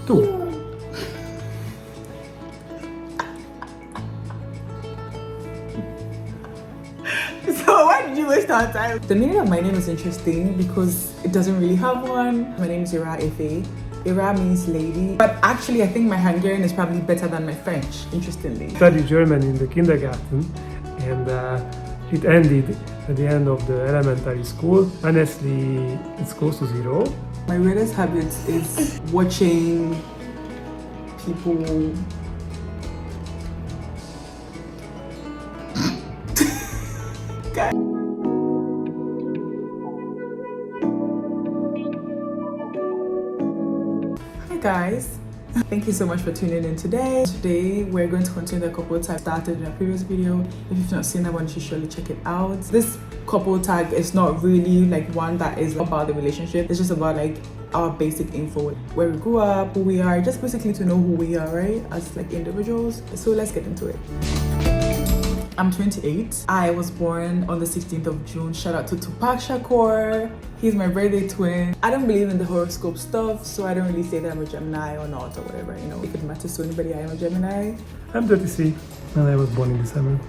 2. So why did you waste our time? The meaning of my name is interesting because it doesn't really have one. My name is Ira Efe. Ira means lady, but actually I think my Hungarian is probably better than my French, interestingly. I studied German in the kindergarten, and it ended at the end of the elementary school. Honestly, it's close to 0. My weirdest habit is watching people Hi guys, thank you so much for tuning in today. Today we're going to continue the couple tag started in a previous video. If you've not seen that one, you should surely check it out. This couple tag is not really like one that is about the relationship. It's just about like our basic info, where we grew up, who we are, just basically to know who we are, right, as like individuals. So let's get into it. I'm 28. I was born on the 16th of June. Shout out to Tupac Shakur. He's my birthday twin. I don't believe in the horoscope stuff, so I don't really say that I'm a Gemini or not or whatever, you know. If it matters to anybody, I am a Gemini. I'm 33 and I was born in December.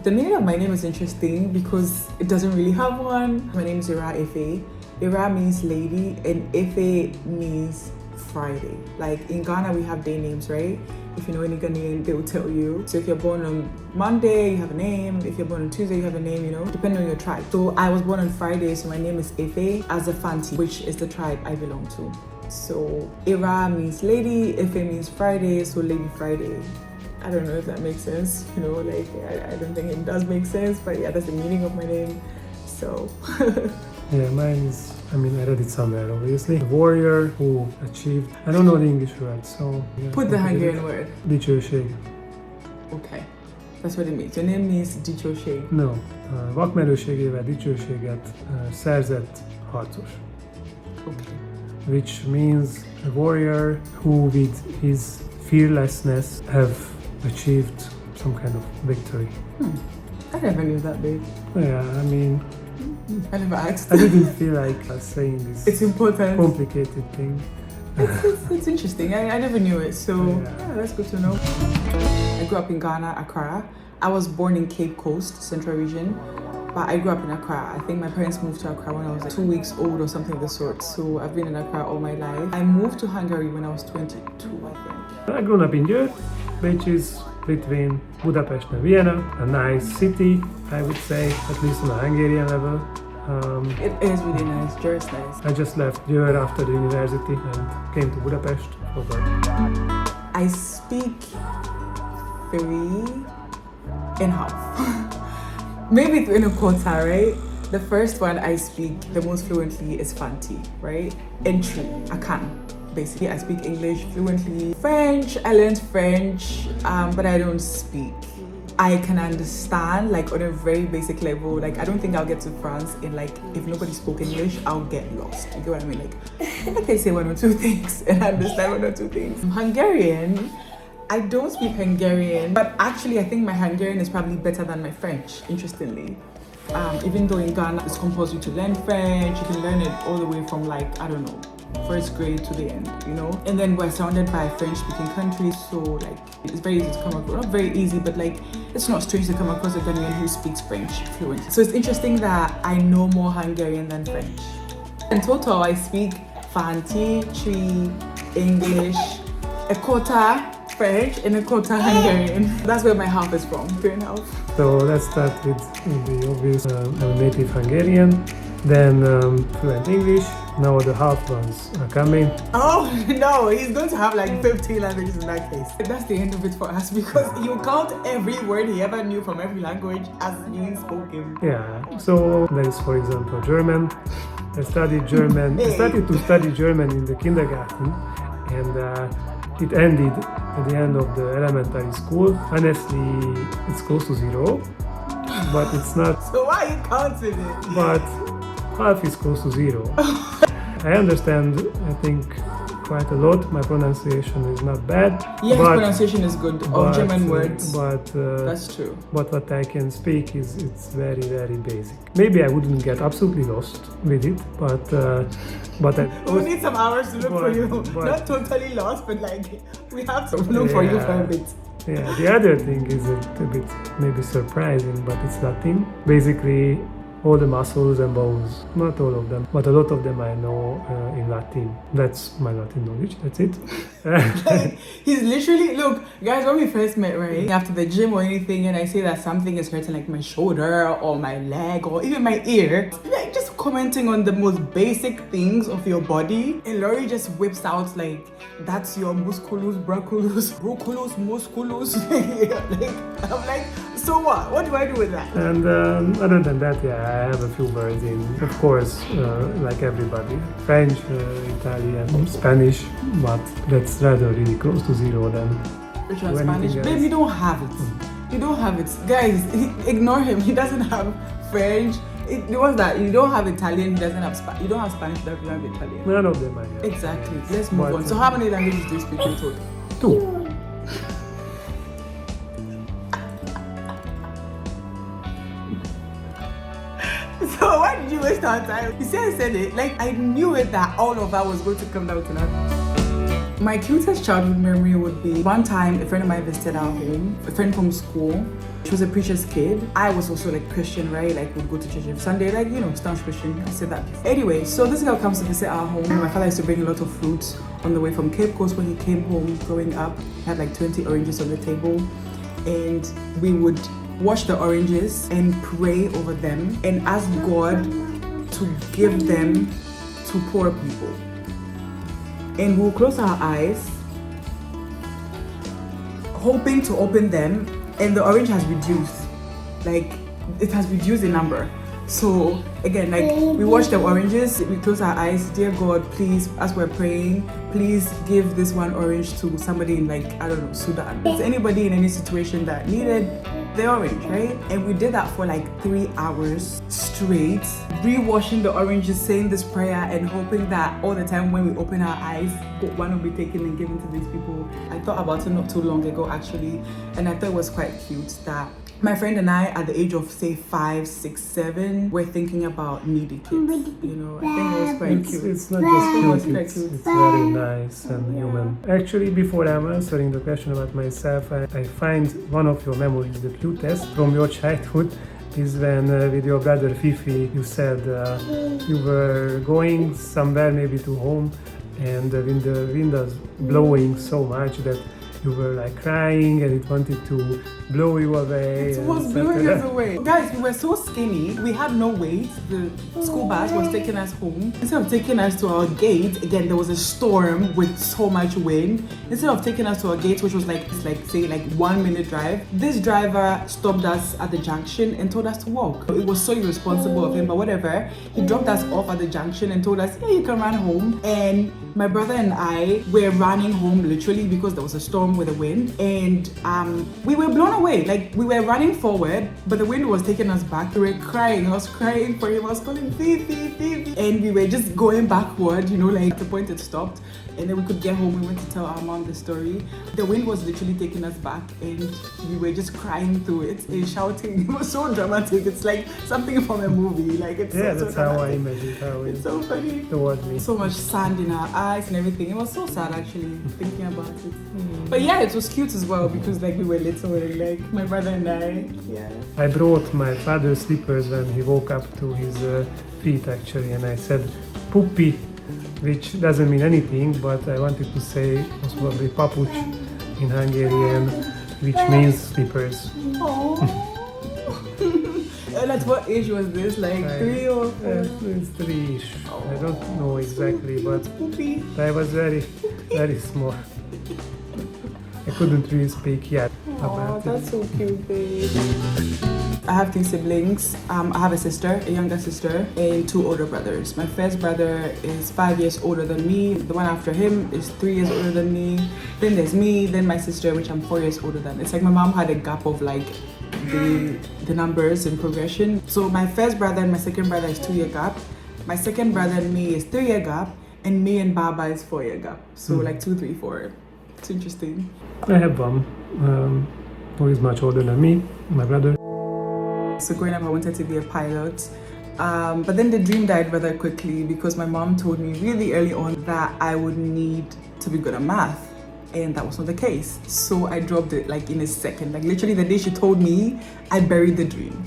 The meaning of my name is interesting because it doesn't really have one. My name is Ira Efe. Ira means lady and Efe means Friday. Like in Ghana, we have day names, right? If you know any Ghanaian, they will tell you. So if you're born on Monday, you have a name. If you're born on Tuesday, you have a name, you know, depending on your tribe. So I was born on Friday, so my name is Efe as a Fanti, which is the tribe I belong to. So Ira means lady, Efe means Friday, so Lady Friday. I don't know if that makes sense, you know, like I don't think it does make sense, but yeah, that's the meaning of my name. So Yeah, mine is, I read it somewhere, obviously. A warrior who achieved, I don't know the English word, so... Yeah, put the Hungarian word. Dicsőség. Okay, that's what it means. Your name means dicsőség. No, vakmerőségével dicsőséget szerzett harcos. Okay. Which means a warrior who with his fearlessness have achieved some kind of victory. I never knew that, babe. Yeah, I never asked. I didn't feel like saying this It's important. complicated thing. It's interesting. I never knew it, so yeah, that's good to know. I grew up in Ghana, Accra. I was born in Cape Coast, Central Region, but I grew up in Accra. I think my parents moved to Accra when I was like 2 weeks old or something of the sort, so I've been in Accra all my life. I moved to Hungary when I was 22, I think. I grew up in Győr, which is between Budapest and Vienna, a nice city, I would say, at least on a Hungarian level. It is really nice. Győr is nice. I just left Győr after the university and came to Budapest for work. I speak 3 and a half. Maybe 3 and a quarter, right? The first one I speak the most fluently is Fanti, right? And true, I can. Basically, I speak English fluently. French, I learned French, but I don't speak. I can understand, like, on a very basic level. Like, I don't think I'll get to France in, like, if nobody spoke English, I'll get lost. You get what I mean? Like, I can say 1 or 2 things and understand 1 or 2 things. Hungarian, I don't speak Hungarian, but actually, I think my Hungarian is probably better than my French, interestingly. Even though in Ghana, it's compulsory to learn French, you can learn it all the way from, like, I don't know, 1st grade to the end, you know. And then we're surrounded by French-speaking countries, so like it's very easy to come across. Not very easy, but like it's not strange to come across a Ghanaian who speaks French fluently. So it's interesting that I know more Hungarian than French. In total, I speak Fanti, Tree, English, a quarter French, and a quarter Hungarian. That's where my half is from, 3 and a half. So let's start with the obvious. I'm a native Hungarian, then fluent English. Now the half ones are coming. Oh no, he's going to have like 15 languages in that case. That's the end of it for us because you count every word he ever knew from every language as being spoken. Yeah, so there is, for example, German. I studied German. I started to study German in the kindergarten, and it ended at the end of the elementary school. Honestly, it's close to 0, but it's not. So why are you counting it? But half is close to 0. I understand, I think, quite a lot. My pronunciation is not bad. Yeah, his pronunciation is good of German words. That's true. But what I can speak it's very, very basic. Maybe I wouldn't get absolutely lost with it, but we need some hours to look for you. Not totally lost, but like we have to look for you for a bit. Yeah, the other thing is a bit maybe surprising, but it's Latin. Basically, all the muscles and bones, not all of them, but a lot of them I know in Latin. That's my Latin knowledge, that's it. Like, he's literally, look, guys, when we first met, right, after the gym or anything, and I say that something is hurting, like my shoulder or my leg or even my ear, like just commenting on the most basic things of your body, and Laurie just whips out like, that's your musculus, braculus, bruculus, musculus. Like, I'm like, so what? What do I do with that? And other than that, yeah, I have a few words in, of course, like everybody, French, Italian, Spanish, but that's rather really close to zero then. Which one, Spanish? Babe, you don't have it. You don't have it. Guys, ignore him. He doesn't have French. What's that? You don't have Italian, he doesn't have Spanish. You don't have Spanish, you don't have Italian. None of them I have. Exactly. Let's move on. So how many languages do you speak in total? 2. So why did you waste our time? You see, I said it. Like, I knew it that all of that was going to come down to that. My cutest childhood memory would be one time a friend of mine visited our home, a friend from school. She was a preacher's kid. I was also like Christian, right? Like we'd go to church every Sunday, like, you know, staunch Christian. I said that before. Anyway, so this girl comes to visit our home. My father used to bring a lot of fruit on the way from Cape Coast when he came home growing up. He had like 20 oranges on the table. And we would wash the oranges and pray over them and ask God to give them to poor people. And we'll close our eyes, hoping to open them, and the orange has reduced. Like, it has reduced in number. So again, like, we wash the oranges, we close our eyes. Dear God, please, as we're praying, please give this one orange to somebody in, like, I don't know, Sudan. Is anybody in any situation that needed the orange, right? And we did that for like 3 hours straight, re-washing the oranges, saying this prayer and hoping that all the time when we open our eyes, one will be taken and given to these people. I thought about it not too long ago actually, and I thought it was quite cute that my friend and I, at the age of say 5, 6, 7, were thinking about needy kids. You know, I think it was quite cute. It's not just cute, it's very nice and human. Actually, before I'm answering the question about myself, I find one of your memories, the cutest from your childhood, is when with your brother Fifi, you said you were going somewhere, maybe to home, and the wind was blowing so much that you were like crying and it wanted to blow you away. It was blowing us away. Guys, we were so skinny. We had no weight. The school bus was taking us home. Instead of taking us to our gate, again, there was a storm with so much wind. Instead of taking us to our gate, which was like say 1 minute drive, this driver stopped us at the junction and told us to walk. It was so irresponsible of him, but whatever. He dropped us off at the junction and told us, yeah, you can run home. And my brother and I were running home literally because there was a storm with the wind, and we were blown away. Like, we were running forward, but the wind was taking us back. We were crying. I was crying for him. I was calling Fifi, Fifi, and we were just going backward. You know, like the point it stopped, and then we could get home. We went to tell our mom the story. The wind was literally taking us back, and we were just crying through it and shouting. It was so dramatic. It's like something from a movie. Like, it's that's so how I imagine how it's so funny. Toward me. So much sand in our eyes and everything. It was so sad actually thinking about it. But yeah, it was cute as well because like we were little and like my brother and I. Yeah. I brought my father's slippers when he woke up to his feet actually, and I said pupi, which doesn't mean anything, but I wanted to say was probably papuch in Hungarian, which means slippers. Oh. And at what age was this? Like 3 or 4? It's 3-ish. I don't know exactly, but Poopy. I was very, very small. I couldn't really speak yet about that's it. so cute, babe. I have 3 siblings. I have a sister, a younger sister, and 2 older brothers. My first brother is 5 years older than me. The one after him is 3 years older than me. Then there's me, then my sister, which I'm 4 years older than. It's like my mom had a gap of like the numbers in progression. So my first brother and my second brother is 2-year gap. My second brother and me is 3-year gap. and me and Baba is 4-year gap. So like 2, 3, 4. It's interesting. I have one who is much older than me, my brother. So growing up, I wanted to be a pilot. But then the dream died rather quickly because my mom told me really early on that I would need to be good at math. And that was not the case. So I dropped it like in a second. Like literally the day she told me, I buried the dream.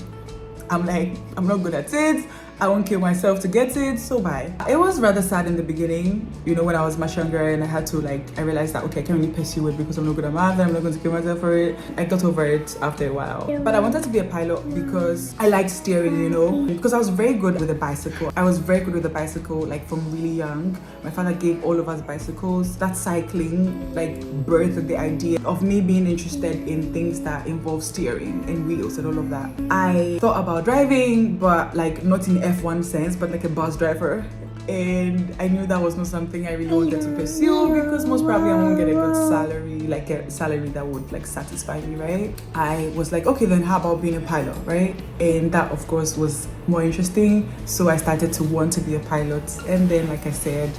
I'm like, I'm not good at it. I won't kill myself to get it, so bye. It was rather sad in the beginning, you know, when I was much younger and I had to I realized that, okay, I can't really pursue it because I'm not good at math, I'm not going to kill myself for it. I got over it after a while. But I wanted to be a pilot because I liked steering, you know, because I was very good with a bicycle. I was very good with a bicycle, like from really young. My father gave all of us bicycles. That cycling, like, birthed the idea of me being interested in things that involve steering and wheels and all of that. I thought about driving, but like not in F1 sense, but like a bus driver. And I knew that was not something I really wanted to pursue because most probably I won't get a good salary, like a salary that would like satisfy me, right? I was like, okay, then how about being a pilot, right? And that of course was more interesting. So I started to want to be a pilot. And then, like I said,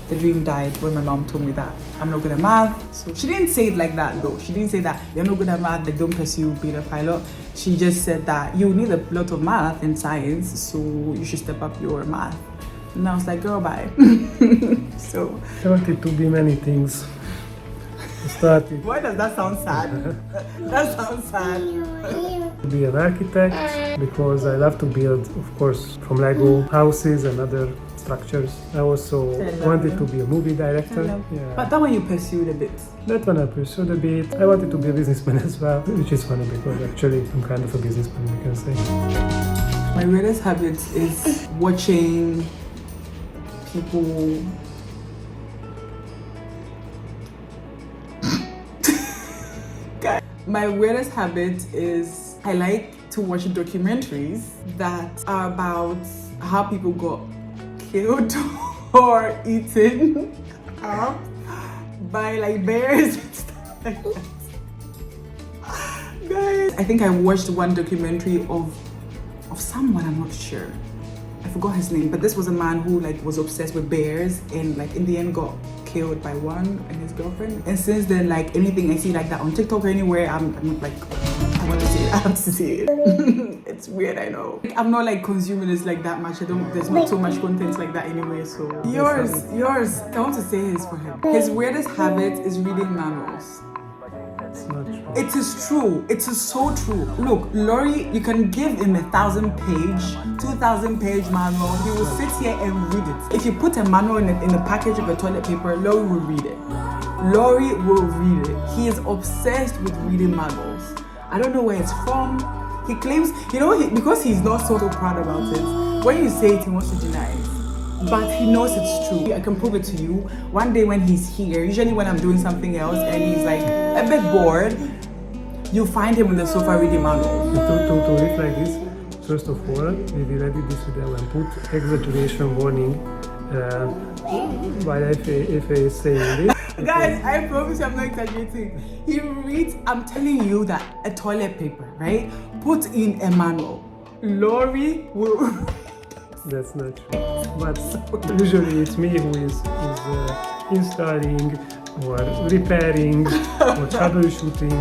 the dream died when my mom told me that I'm not good at math. So she didn't say it like that though. She didn't say that you're not good at math, like don't pursue being a pilot. She just said that you need a lot of math and science, so you should step up your math. And I was like, girl, bye. So I wanted to be many things. I started why does that sound sad? That sounds sad. to be an architect because I love to build, of course, from Lego houses and other structures. I also wanted to be a movie director. Yeah. But that one you pursued a bit. That one I pursued a bit. I wanted to be a businessman as well, which is funny because actually I'm kind of a businessman, you can say. My weirdest habit is watching people My weirdest habit is I like to watch documentaries that are about how people got killed or eaten by like bears and stuff like that. Guys, I think I watched one documentary of someone, I'm not sure. I forgot his name, but this was a man who like was obsessed with bears and like in the end got killed by one and his girlfriend. And since then, like anything I see like that on TikTok or anywhere, I'm like, I want to see it. I have to see it. It's weird, I know. I'm not like consuming this like that much. There's not so much content like that anyway. So yours. I want to say his for him. His weirdest habit is reading manuals. It's not true. It is true. It is so true. Look, Laurie, you can give him 1,000-page, 2,000-page manual. He will sit here and read it. If you put a manual in a package of a toilet paper, Laurie will read it. Laurie will read it. He is obsessed with reading manuals. I don't know where it's from. He claims, you know, because he's not so proud about it, when you say it, he wants to deny it. But he knows it's true. I can prove it to you. One day when he's here, usually when I'm doing something else and he's like a bit bored, you find him on the sofa reading manuals. To read like this, first of all, we will edit this video and put exaggeration warning while if is saying this. Guys, I promise you I'm not exaggerating. He reads, I'm telling you that a toilet paper, right? Put in a manual. Laurie will... That's not true. But usually it's me who is installing or repairing or troubleshooting.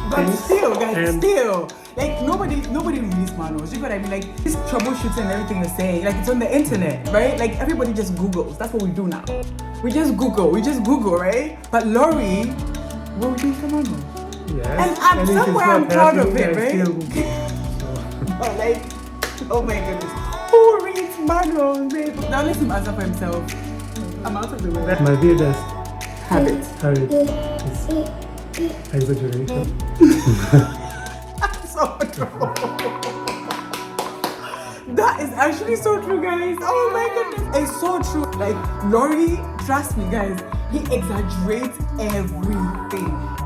But things. still, guys, And still. Like nobody reads manuals. You know what I mean? Like this troubleshooting and everything they're saying, like it's on the internet, right? Like everybody just Googles. That's what we do now. We just Google, right? But Laurie will read the manual. yes, And somewhere I'm proud of it, right? So. But like, oh my goodness. Who reads manuals, babe? Now let him answer for himself. I'm out of the way. My weirdest Habit. is exaggeration. So true. That is actually so true, guys. Oh my goodness. It's so true. Like, Laurie, trust me, guys, he exaggerates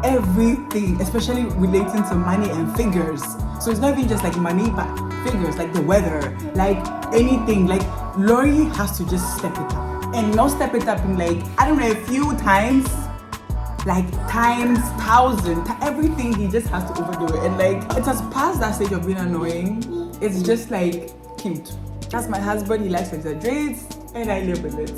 everything, especially relating to money and figures. So it's not even just like money, but figures, like the weather, like anything. Like, Laurie has to just step it up. And not step it up in like, I don't know, a few times, like times 1,000, everything he just has to overdo it. And like, it has passed that stage of being annoying. It's just like cute. That's my husband, he likes to exaggerate. and I live with it.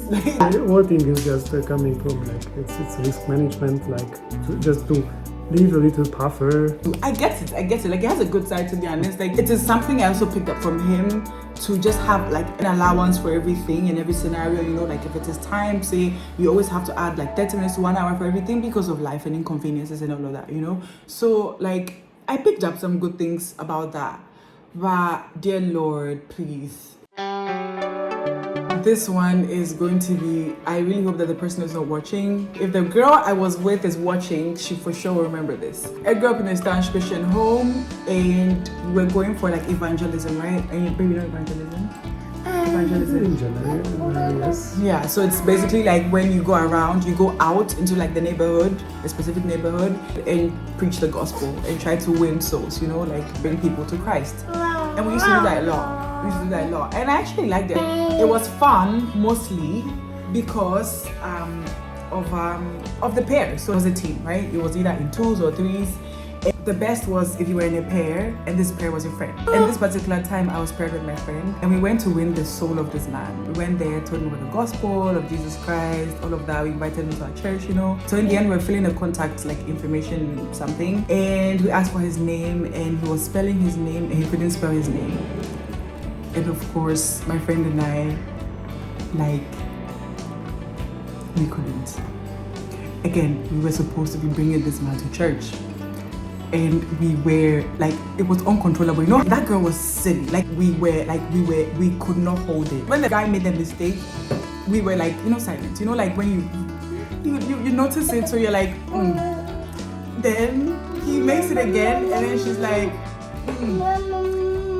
The whole thing is just coming from like it's risk management, like just to leave a little buffer. I get it. Like, it has a good side, to be honest. Like, it is something I also picked up from him, to just have like an allowance for everything in every scenario. You know, like if it is time, say you always have to add like 30 minutes to 1 hour for everything because of life and inconveniences and all of that, you know. So like I picked up some good things about that. But dear Lord, please. This one is going to be, I really hope that the person is not watching. If the girl I was with is watching, she for sure will remember this. I grew up in a Spanish Christian home, and we were going for like evangelism, right? And you know evangelism? Yes. Yeah, so it's basically like when you go around, you go out into like the neighborhood, a specific neighborhood, and preach the gospel and try to win souls, you know, like bring people to Christ. And we used to do that a lot. And I actually liked it. It was fun, mostly because of the pair. So it was a team, right? It was either in 2s or 3s. The best was if you were in a pair and this pair was your friend. And this particular time I was paired with my friend, and we went to win the soul of this man. We went there, told him about the gospel of Jesus Christ, all of that. We invited him to our church, you know. So in the end, we're filling a contact like information something, and we asked for his name, and he was spelling his name and he couldn't spell his name. And of course, my friend and I, like, we couldn't. Again, we were supposed to be bringing this man to church. And we were like, it was uncontrollable. You know, that girl was silly. Like we could not hold it. When the guy made the mistake, we were like, you know, silent. You know, like when you notice it, so you're like, Then he makes it again, and then she's like,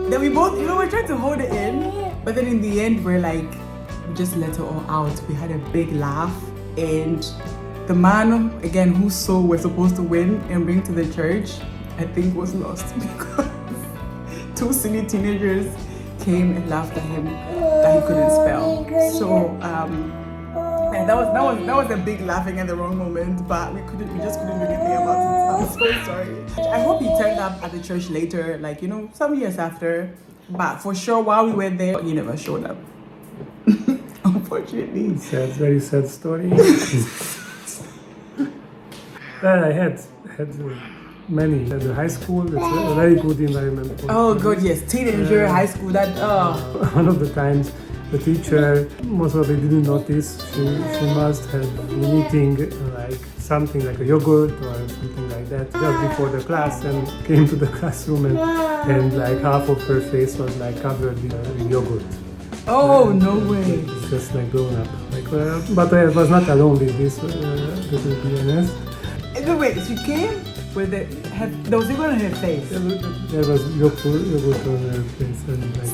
Then we both, you know, we're trying to hold it in, but then in the end, we're like, we just let it all out. We had a big laugh, and the man, again, whose soul we're supposed to win and bring to the church, I think was lost because 2 silly teenagers came and laughed at him that he couldn't spell. So that was a big laughing at the wrong moment, but we just couldn't do anything about it. I'm so sorry. I hope he turned up at the church later, like, you know, some years after. But for sure, while we were there, he never showed up. Unfortunately. Sad, very sad story. I had many at the high school. It's a very good environment. Oh, good, yes. Teenager, high school, that, One of the times, the teacher most probably didn't notice. She must have been eating like something like a yogurt or something like that just before the class, and came to the classroom, and like half of her face was like covered with yogurt. Oh, no way. It's just like blown up. Like, but I was not alone with this, to be honest. Wait, she came with it, there was even on her face. There was yogurt on her face, and like,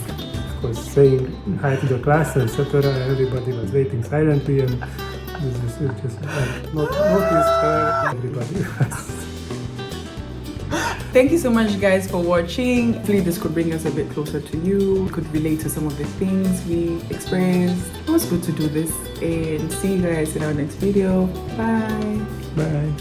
of course, saying hi to the class, etc. Everybody was waiting silently, and this is just like not noticed her. Everybody was. Thank you so much, guys, for watching. Hopefully this could bring us a bit closer to you, could relate to some of the things we experienced. It was good to do this, and see you guys in our next video. Bye. Bye.